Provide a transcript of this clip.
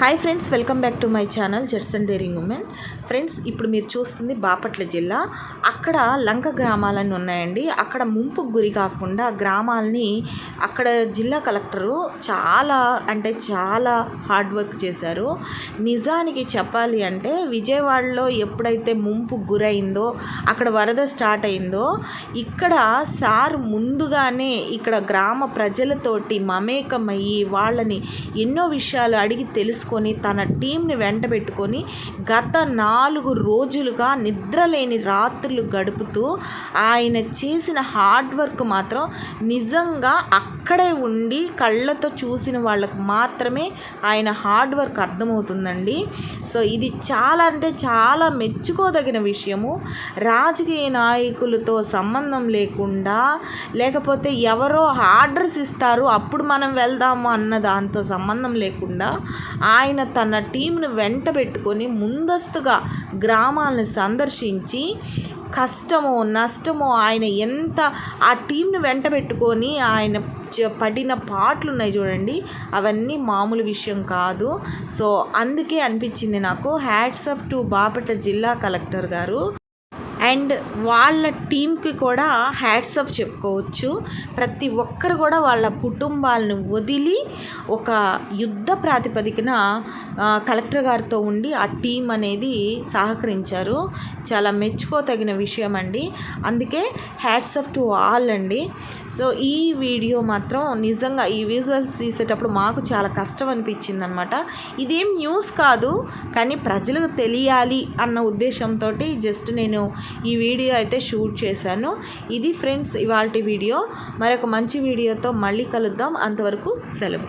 Hi friends, welcome back to my channel Jetson daring women. Friends, ఇప్పుడు మీరు చూస్తుంది బాపట్ల జిల్లా. అక్కడ లంక గ్రామాలని ఉన్నాయండి. అక్కడ ముంపుకు గురి కాకుండా గ్రామాలని అక్కడ జిల్లా కలెక్టరు చాలా హార్డ్ వర్క్ చేశారు. నిజానికి చెప్పాలి అంటే విజయవాడలో ఎప్పుడైతే ముంపుకు గురైందో, అక్కడ వరద స్టార్ట్ అయిందో, ఇక్కడ సార్ ముందుగానే ఇక్కడ గ్రామ ప్రజలతోటి మమేకమయ్యి వాళ్ళని ఎన్నో విషయాలు అడిగి తెలుసుకొని తన టీంని వెంట పెట్టుకొని గత 4 రోజులుగా నిద్రలేని రాత్రులు గడుపుతూ ఆయన చేసిన హార్డ్ వర్క్ మాత్రం నిజంగా అక్కడే ఉండి కళ్ళతో చూసిన వాళ్ళకు మాత్రమే ఆయన హార్డ్ వర్క్ అర్థమవుతుందండి. సో ఇది చాలా అంటే చాలా మెచ్చుకోదగిన విషయము. రాజకీయ నాయకులతో సంబంధం లేకుండా, లేకపోతే ఎవరో ఆర్డర్స్ ఇస్తారు అప్పుడు మనం వెళ్దాము అన్న దాంతో సంబంధం లేకుండా ఆయన తన టీంను వెంట పెట్టుకొని ముందస్తుగా గ్రామాలను సందర్శించి కష్టమో నష్టమో ఆయన ఎంత ఆ టీంను వెంట పెట్టుకొని ఆయన పడిన పాటలు ఉన్నాయి చూడండి, అవన్నీ మామూలు విషయం కాదు. సో అందుకే అనిపించింది నాకు, హ్యాట్స్ ఆఫ్ టు బాపట్ల జిల్లా కలెక్టర్ గారు. అండ్ వాళ్ళ టీంకి కూడా హ్యాట్స్ ఆఫ్ చెప్పుకోవచ్చు. ప్రతి ఒక్కరు కూడా వాళ్ళ కుటుంబాలను వదిలి ఒక యుద్ధ ప్రాతిపదికన కలెక్టర్ గారితో ఉండి ఆ టీం అనేది సహకరించారు. చాలా మెచ్చుకోదగిన విషయం అండి. అందుకే హ్యాట్స్ ఆఫ్ టు ఆల్ అండి. సో ఈ వీడియో మాత్రం నిజంగా ఈ విజువల్స్ తీసేటప్పుడు మాకు చాలా కష్టం అనిపించింది అనమాట. ఇదేం న్యూస్ కాదు, కానీ ప్రజలకు తెలియాలి అన్న ఉద్దేశంతో జస్ట్ నేను ఈ వీడియో అయితే షూట్ చేశాను. ఇది ఫ్రెండ్స్ ఇవాల్టి వీడియో. మరొక మంచి వీడియోతో మళ్ళీ కలుద్దాం. అంతవరకు సెలవు.